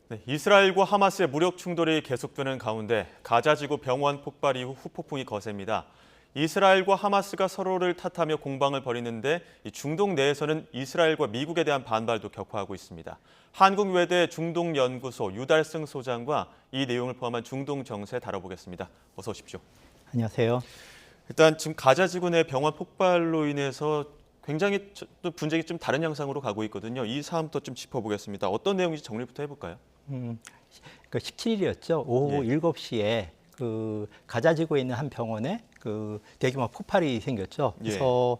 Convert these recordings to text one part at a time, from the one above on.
네, 이스라엘과 하마스의 무력 충돌이 계속되는 가운데 가자지구 병원 폭발 이후 후폭풍이 거셉니다. 이스라엘과 하마스가 서로를 탓하며 공방을 벌이는데 중동 내에서는 이스라엘과 미국에 대한 반발도 격화하고 있습니다. 한국외대 중동연구소 유달승 소장과 이 내용을 포함한 중동 정세 다뤄보겠습니다. 어서 오십시오. 안녕하세요. 일단 지금 가자지구 내 병원 폭발로 인해서 굉장히 또 분쟁이 좀 다른 양상으로 가고 있거든요. 이 사안부터 좀 짚어보겠습니다. 어떤 내용인지 정리부터 해볼까요? 그 17일이었죠. 오후 예. 7시에 그 가자지구에 있는 한 병원에 그 대규모 폭발이 생겼죠. 그래서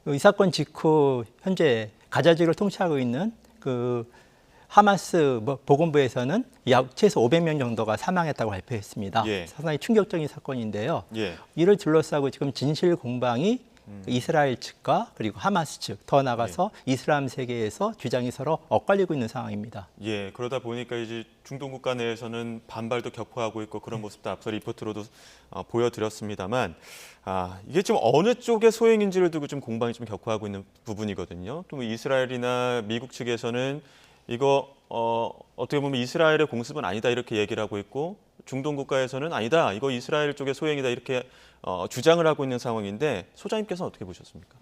이 사건 직후 현재 가자지구를 통치하고 있는 그 하마스 보건부에서는 약 최소 500명 정도가 사망했다고 발표했습니다. 예. 상당히 충격적인 사건인데요. 예. 이를 둘러싸고 지금 진실 공방이 이스라엘 측과 그리고 하마스 측, 더 나아가서 이슬람 세계에서 주장이 서로 엇갈리고 있는 상황입니다. 예, 그러다 보니까 이제 중동 국가 내에서는 반발도 격화하고 있고 그런 모습도 앞서 리포트로도 보여드렸습니다만, 이게 지금 어느 쪽의 소행인지를 두고 좀 공방이 좀 격화하고 있는 부분이거든요. 또 이스라엘이나 미국 측에서는 이거 어떻게 보면 이스라엘의 공습은 아니다 이렇게 얘기를 하고 있고, 중동 국가에서는 아니다, 이거 이스라엘 쪽의 소행이다 이렇게 주장을 하고 있는 상황인데 소장님께서는 어떻게 보셨습니까?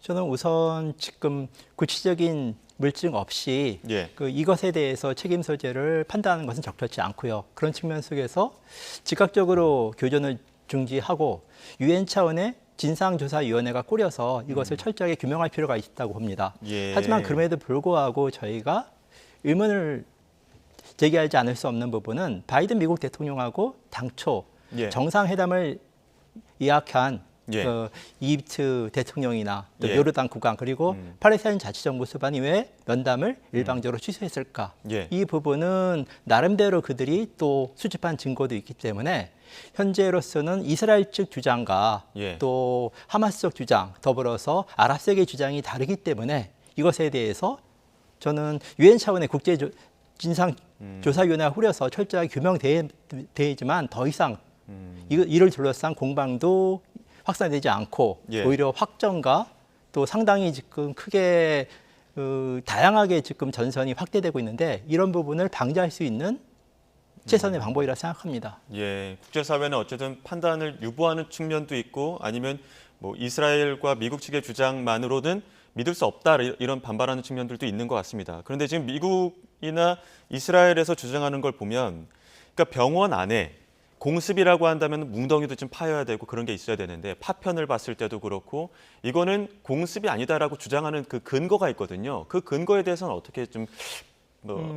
저는 우선 지금 구체적인 물증 없이 예. 이것에 대해서 책임 소재를 판단하는 것은 적절치 않고요. 그런 측면 속에서 즉각적으로 교전을 중지하고 유엔 차원의 진상조사위원회가 꾸려서 이것을 철저하게 규명할 필요가 있다고 봅니다. 예. 하지만 그럼에도 불구하고 저희가 의문을 제기하지 않을 수 없는 부분은 바이든 미국 대통령하고 당초 예. 정상회담을 예약한 예. 이집트 대통령이나 또 예. 요르단 국왕 그리고 팔레스타인 자치정부 수반이 왜 면담을 일방적으로 취소했을까? 예. 이 부분은 나름대로 그들이 또 수집한 증거도 있기 때문에 현재로서는 이스라엘 측 주장과 예. 또 하마스 쪽 주장 더불어서 아랍 세계 주장이 다르기 때문에 이것에 대해서 저는 유엔 차원의 국제 진상조사위원회가 꾸려서 철저하게 규명되지만 더 이상 이를 둘러싼 공방도 확산되지 않고 예. 오히려 확정과 또 상당히 지금 크게 다양하게 지금 전선이 확대되고 있는데 이런 부분을 방지할 수 있는 최선의 방법이라 생각합니다. 예, 국제사회는 어쨌든 판단을 유보하는 측면도 있고 아니면 뭐 이스라엘과 미국 측의 주장만으로는 믿을 수 없다 이런 반발하는 측면들도 있는 것 같습니다. 그런데 지금 미국이나 이스라엘에서 주장하는 걸 보면, 그러니까 병원 안에 공습이라고 한다면 뭉덩이도 좀 파여야 되고 그런 게 있어야 되는데 파편을 봤을 때도 그렇고 이거는 공습이 아니다라고 주장하는 그 근거가 있거든요. 그 근거에 대해서는 어떻게 좀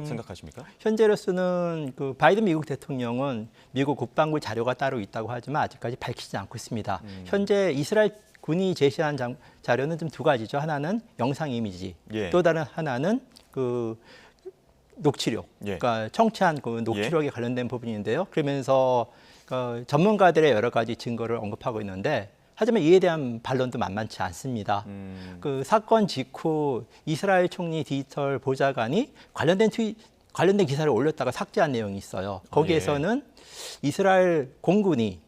생각하십니까? 현재로서는 그 바이든 미국 대통령은 미국 국방부 자료가 따로 있다고 하지만 아직까지 밝히지 않고 있습니다. 현재 이스라엘 군이 제시한 자료는 좀 두 가지죠. 하나는 영상 이미지, 예. 또 다른 하나는 그 녹취록, 예. 그러니까 청취한 그 녹취록에 관련된 부분인데요. 그러면서 전문가들의 여러 가지 증거를 언급하고 있는데, 하지만 이에 대한 반론도 만만치 않습니다. 그 사건 직후 이스라엘 총리 디지털 보좌관이 관련된 기사를 올렸다가 삭제한 내용이 있어요. 거기에서는 이스라엘 공군이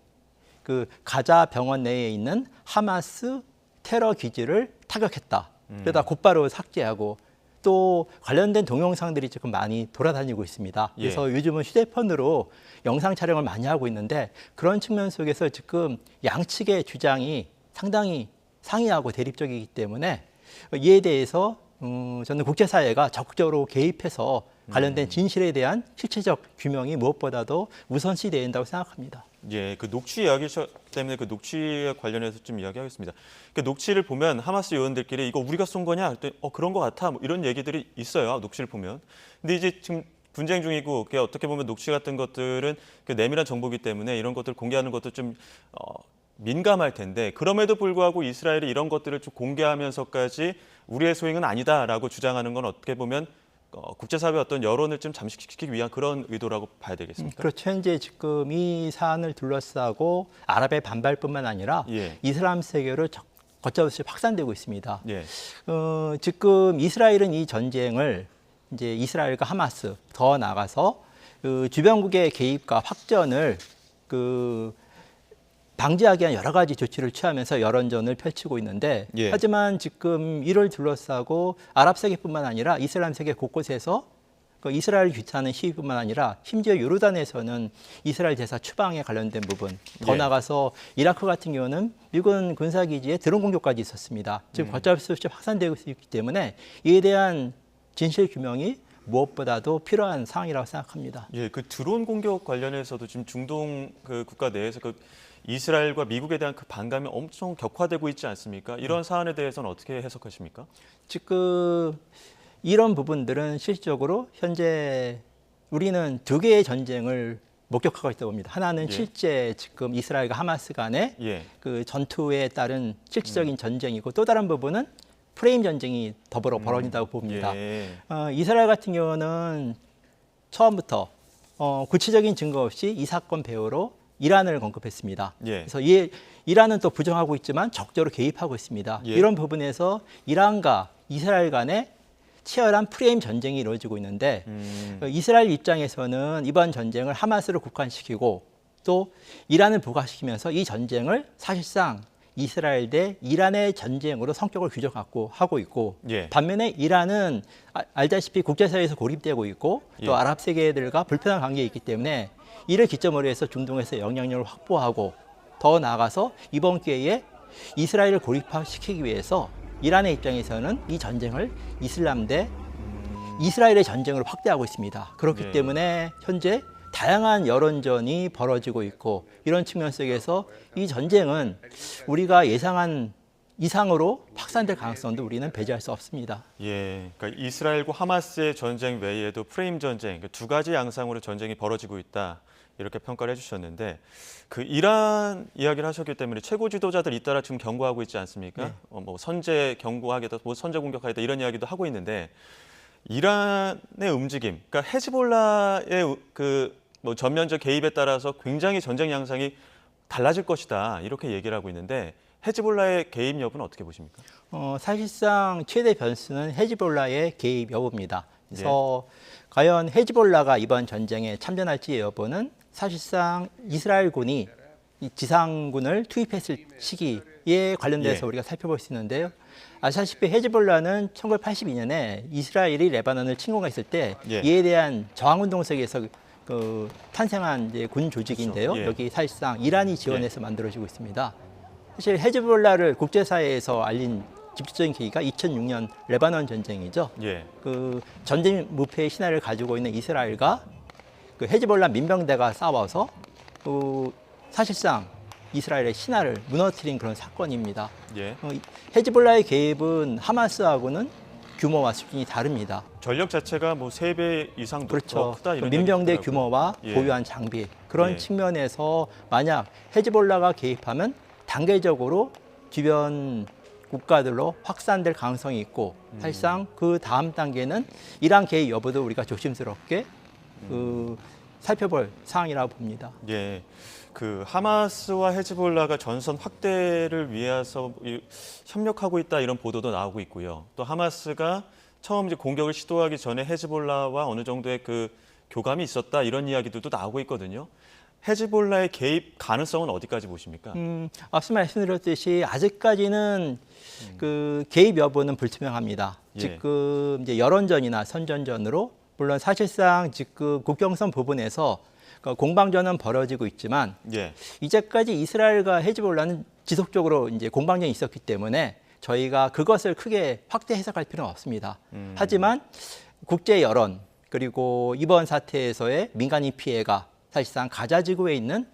그 가자 병원 내에 있는 하마스 테러 기지를 타격했다. 그러다 곧바로 삭제하고 또 관련된 동영상들이 지금 많이 돌아다니고 있습니다. 그래서 요즘은 휴대폰으로 영상 촬영을 많이 하고 있는데 그런 측면 속에서 지금 양측의 주장이 상당히 상이하고 대립적이기 때문에 이에 대해서 저는 국제사회가 적극적으로 개입해서 관련된 진실에 대한 실체적 규명이 무엇보다도 우선시 된다고 생각합니다. 예, 그 녹취 이야기 때문에 그 녹취에 관련해서 좀 이야기하겠습니다. 그 녹취를 보면 하마스 요원들끼리 이거 우리가 쏜 거냐? 그랬더니 그런 거 같아. 뭐 이런 얘기들이 있어요. 녹취를 보면. 근데 이제 지금 분쟁 중이고 그게 어떻게 보면 녹취 같은 것들은 그 내밀한 정보이기 때문에 이런 것들 공개하는 것도 좀 민감할 텐데 그럼에도 불구하고 이스라엘이 이런 것들을 좀 공개하면서까지 우리의 소행은 아니다라고 주장하는 건 어떻게 보면 국제사회 어떤 여론을 좀 잠식시키기 위한 그런 의도라고 봐야 되겠습니까? 그렇죠. 현재 지금 이 사안을 둘러싸고 아랍의 반발뿐만 아니라 이슬람 세계로 걷잡없이 확산되고 있습니다. 예. 지금 이스라엘은 이 전쟁을 이제 이스라엘과 하마스 더 나가서 그 주변국의 개입과 확전을 방지하기 위한 여러 가지 조치를 취하면서 여론전을 펼치고 있는데 하지만 지금 이를 둘러싸고 아랍 세계뿐만 아니라 이슬람 세계 곳곳에서 그 이스라엘 규탄은 시위뿐만 아니라 심지어 요르단에서는 이스라엘 대사 추방에 관련된 부분, 더 예. 나가서 이라크 같은 경우는 미군 군사기지에 드론 공격까지 있었습니다. 지금 걷잡을 수 없이 확산되고 있기 때문에 이에 대한 진실 규명이 무엇보다도 필요한 상황이라고 생각합니다. 예, 그 드론 공격 관련해서도 지금 중동 그 국가 내에서 그 이스라엘과 미국에 대한 그 반감이 엄청 격화되고 있지 않습니까? 이런 사안에 대해서는 어떻게 해석하십니까? 지금 이런 부분들은 실질적으로 현재 우리는 두 개의 전쟁을 목격하고 있다고 봅니다. 하나는 예. 실제 지금 이스라엘과 하마스 간의 예, 그 전투에 따른 실질적인 전쟁이고 또 다른 부분은 프레임 전쟁이 더불어 벌어진다고 봅니다. 예, 이스라엘 같은 경우는 처음부터 구체적인 증거 없이 이 사건 배후로 이란을 언급했습니다. 예. 그래서 이란은 또 부정하고 있지만 적절히 개입하고 있습니다. 예. 이런 부분에서 이란과 이스라엘 간의 치열한 프레임 전쟁이 이루어지고 있는데 이스라엘 입장에서는 이번 전쟁을 하마스로 국한시키고 또 이란을 부각시키면서 이 전쟁을 사실상 이스라엘 대 이란의 전쟁으로 성격을 규정하고 하고 있고 예. 반면에 이란은 알다시피 국제사회에서 고립되고 있고 또 예. 아랍 세계들과 불편한 관계에 있기 때문에 이를 기점으로 해서 중동에서 영향력을 확보하고 더 나아가서 이번 기회에 이스라엘을 고립화시키기 위해서 이란의 입장에서는 이 전쟁을 이슬람 대 이스라엘의 전쟁으로 확대하고 있습니다. 그렇기 네. 때문에 현재 다양한 여론전이 벌어지고 있고 이런 측면 속에서 이 전쟁은 우리가 예상한 이상으로 확산될 가능성도 우리는 배제할 수 없습니다. 예. 그러니까 이스라엘과 하마스의 전쟁 외에도 프레임 전쟁, 그러니까 두 가지 양상으로 전쟁이 벌어지고 있다. 이렇게 평가를 해주셨는데 그 이란 이야기를 하셨기 때문에 최고 지도자들 잇따라 지금 경고하고 있지 않습니까? 네. 뭐 선제 경고하겠다, 뭐 선제 공격하겠다 이런 이야기도 하고 있는데 이란의 움직임, 그러니까 헤즈볼라의 그 뭐 전면적 개입에 따라서 굉장히 전쟁 양상이 달라질 것이다 이렇게 얘기를 하고 있는데 헤즈볼라의 개입 여부는 어떻게 보십니까? 사실상 최대 변수는 헤즈볼라의 개입 여부입니다. 그래서 과연 헤즈볼라가 이번 전쟁에 참전할지 여부는 사실상 이스라엘군이 이 지상군을 투입했을 시기에 관련돼서 예. 우리가 살펴볼 수 있는데요. 아시다시피 헤즈볼라는 1982년에 이스라엘이 레바논을 침공했을 때 예. 이에 대한 저항운동 속에서 그 탄생한 이제 군 조직인데요. 그렇죠. 예. 여기 사실상 이란이 지원해서 만들어지고 있습니다. 사실 헤즈볼라를 국제사회에서 알린 직접적인 계기가 2006년 레바논 전쟁이죠. 예. 그 전쟁 무패의 신화를 가지고 있는 이스라엘과 그 헤즈볼라 민병대가 싸워서 그 사실상 이스라엘의 신화를 무너뜨린 그런 사건입니다. 예. 헤즈볼라의 개입은 하마스하고는 규모와 수준이 다릅니다. 전력 자체가 뭐 3배 이상 더 그렇죠. 크다 이런 민병대 얘기가 있더라고요. 규모와 예. 보유한 장비 그런 예. 측면에서 만약 헤즈볼라가 개입하면 단계적으로 주변 국가들로 확산될 가능성이 있고 사실상 그 다음 단계는 이란 개입 여부도 우리가 조심스럽게 살펴볼 사항이라고 봅니다. 예. 그 하마스와 헤즈볼라가 전선 확대를 위해서 협력하고 있다 이런 보도도 나오고 있고요. 또 하마스가 처음 이제 공격을 시도하기 전에 헤즈볼라와 어느 정도의 그 교감이 있었다 이런 이야기들도 나오고 있거든요. 헤즈볼라의 개입 가능성은 어디까지 보십니까? 앞서 말씀드렸듯이 아직까지는 그 개입 여부는 불투명합니다. 예. 지금 이제 여론전이나 선전전으로 물론 사실상 지금 국경선 부분에서 그 공방전은 벌어지고 있지만 예. 이제까지 이스라엘과 헤즈볼라는 지속적으로 이제 공방전이 있었기 때문에 저희가 그것을 크게 확대 해석할 필요는 없습니다. 하지만 국제 여론 그리고 이번 사태에서의 민간인 피해가 사실상 가자 지구에 있는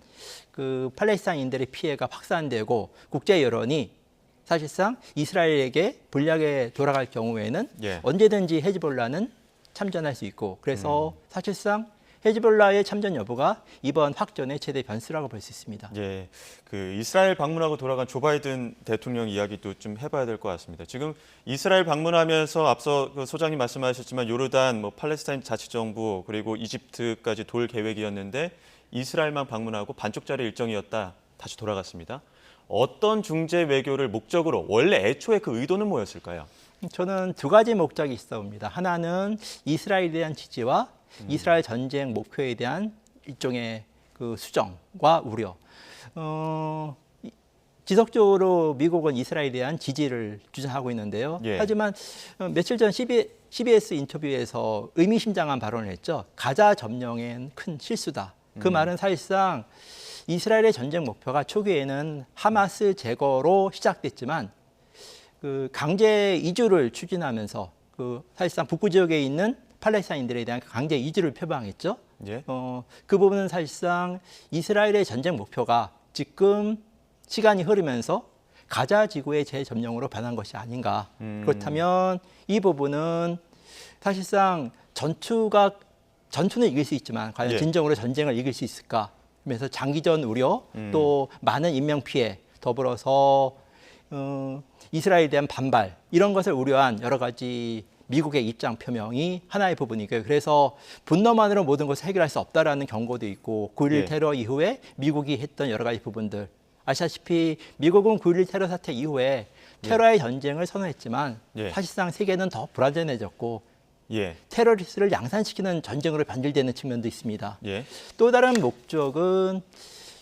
그 팔레스타인인들의 피해가 확산되고 국제 여론이 사실상 이스라엘에게 불리하게 돌아갈 경우에는 예. 언제든지 헤즈볼라는 참전할 수 있고 그래서 사실상 헤즈볼라의 참전 여부가 이번 확전의 최대 변수라고 볼 수 있습니다. 예, 그 이스라엘 방문하고 돌아간 조 바이든 대통령 이야기도 좀 해봐야 될 것 같습니다. 지금 이스라엘 방문하면서 앞서 그 소장님 말씀하셨지만 요르단, 뭐 팔레스타인 자치정부 그리고 이집트까지 돌 계획이었는데 이스라엘만 방문하고 반쪽짜리 일정이었다 다시 돌아갔습니다. 어떤 중재 외교를 목적으로 원래 애초에 그 의도는 뭐였을까요? 저는 두 가지 목적이 있어 봅니다. 하나는 이스라엘에 대한 지지와 이스라엘 전쟁 목표에 대한 일종의 그 수정과 우려. 지속적으로 미국은 이스라엘에 대한 지지를 주장하고 있는데요. 예. 하지만 며칠 전 CBS 인터뷰에서 의미심장한 발언을 했죠. 가자 점령엔 큰 실수다. 그 말은 사실상 이스라엘의 전쟁 목표가 초기에는 하마스 제거로 시작됐지만 그 강제 이주를 추진하면서 그 사실상 북부 지역에 있는 팔레스타인들에 대한 강제 이주를 표방했죠. 예. 그 부분은 사실상 이스라엘의 전쟁 목표가 지금 시간이 흐르면서 가자 지구의 재점령으로 변한 것이 아닌가. 그렇다면 이 부분은 사실상 전투는 이길 수 있지만 과연 예. 진정으로 전쟁을 이길 수 있을까? 그러면서 장기전 우려, 또 많은 인명 피해, 더불어서 이스라엘에 대한 반발 이런 것을 우려한 여러 가지 미국의 입장 표명이 하나의 부분이고요. 그래서 분노만으로 모든 것을 해결할 수 없다라는 경고도 있고 9.11 예. 테러 이후에 미국이 했던 여러 가지 부분들 아시다시피 미국은 9.11 테러 사태 이후에 테러의 전쟁을 선언했지만 예. 사실상 세계는 더 불안정해졌고 예. 테러리스트를 양산시키는 전쟁으로 변질되는 측면도 있습니다. 예. 또 다른 목적은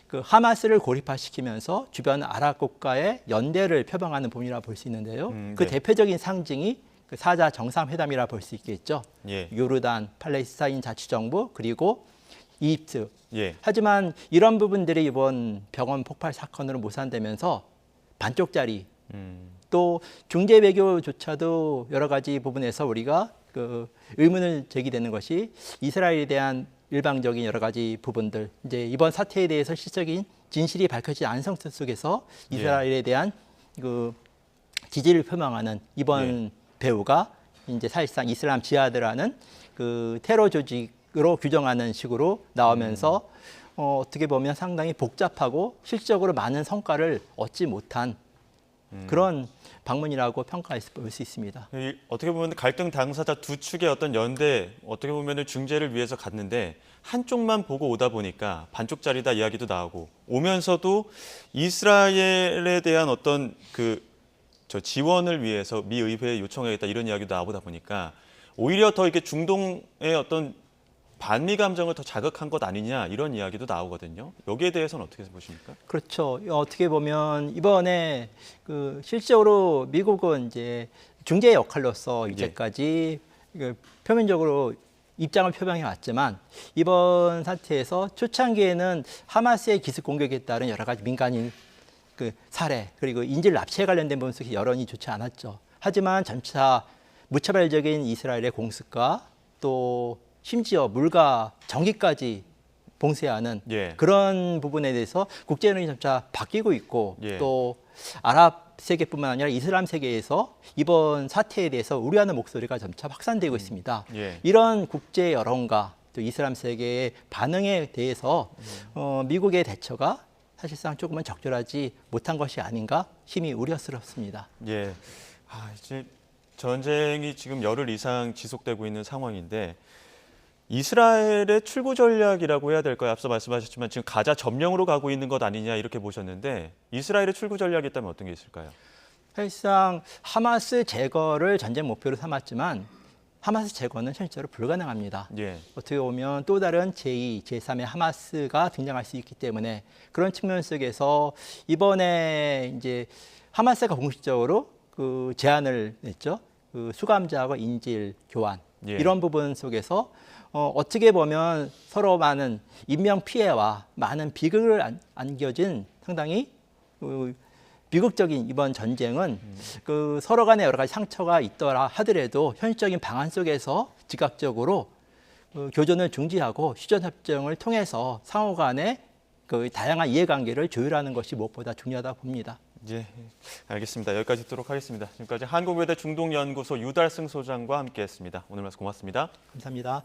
그 하마스를 고립화시키면서 주변 아랍 국가의 연대를 표방하는 부분이라 볼 수 있는데요. 그 네. 대표적인 상징이 그 사자 정상회담이라 볼 수 있겠죠. 예. 요르단, 팔레스타인 자치정부 그리고 이집트. 예. 하지만 이런 부분들이 이번 병원 폭발 사건으로 무산되면서 반쪽짜리 또 중재 외교조차도 여러 가지 부분에서 우리가 그 의문을 제기되는 것이 이스라엘에 대한 일방적인 여러 가지 부분들 이제 이번 사태에 대해서 실질적인 진실이 밝혀지지 않은 상태 속에서 이스라엘에 대한 그 지지를 표명하는 이번 배우가 이제 사실상 이슬람 지하드라는 그 테러 조직으로 규정하는 식으로 나오면서 어떻게 보면 상당히 복잡하고 실질적으로 많은 성과를 얻지 못한 그런 방문이라고 평가할 수 있습니다. 어떻게 보면 갈등 당사자 두 축의 어떤 연대, 어떻게 보면 중재를 위해서 갔는데 한쪽만 보고 오다 보니까 반쪽짜리다 이야기도 나오고 오면서도 이스라엘에 대한 어떤 지원을 위해서 미 의회에 요청하겠다 이런 이야기도 나오다 보니까 오히려 더 이게 중동의 어떤 반미 감정을 더 자극한 것 아니냐 이런 이야기도 나오거든요. 여기에 대해서는 어떻게 보십니까? 그렇죠. 어떻게 보면 이번에 그 실제로 미국은 이제 중재 역할로서 이제까지 표면적으로 입장을 표명해 왔지만 이번 사태에서 초창기에는 하마스의 기습 공격에 따른 여러 가지 민간인 그 살해 그리고 인질 납치에 관련된 부분 속에 여론이 좋지 않았죠. 하지만 점차 무차별적인 이스라엘의 공습과 또 심지어 물과 전기까지 봉쇄하는 그런 부분에 대해서 국제 여론이 점차 바뀌고 있고 또 아랍 세계뿐만 아니라 이슬람 세계에서 이번 사태에 대해서 우려하는 목소리가 점차 확산되고 있습니다. 이런 국제 여론과 또 이슬람 세계의 반응에 대해서 미국의 대처가 사실상 조금은 적절하지 못한 것이 아닌가 힘이 우려스럽습니다. 예. 이제 전쟁이 지금 열흘 이상 지속되고 있는 상황인데 이스라엘의 출구 전략이라고 해야 될까요? 앞서 말씀하셨지만 지금 가자 점령으로 가고 있는 것 아니냐 이렇게 보셨는데 이스라엘의 출구 전략이 있다면 어떤 게 있을까요? 사실상 하마스 제거를 전쟁 목표로 삼았지만 하마스 제거는 현실적으로 불가능합니다. 어떻게 보면 또 다른 제2, 제3의 하마스가 등장할 수 있기 때문에 그런 측면 속에서 이번에 이제 하마스가 공식적으로 그 제안을 냈죠. 그 수감자와 인질 교환 이런 부분 속에서 어떻게 보면 서로 많은 인명 피해와 많은 비극을 안겨진 상당히 비극적인 이번 전쟁은 그 서로 간에 여러 가지 상처가 있더라 하더라도 현실적인 방안 속에서 즉각적으로 교전을 중지하고 휴전협정을 통해서 상호 간의 그 다양한 이해관계를 조율하는 것이 무엇보다 중요하다 봅니다. 예, 알겠습니다. 여기까지 듣도록 하겠습니다. 지금까지 한국외대 중동연구소 유달승 소장과 함께했습니다. 오늘 말씀 고맙습니다. 감사합니다.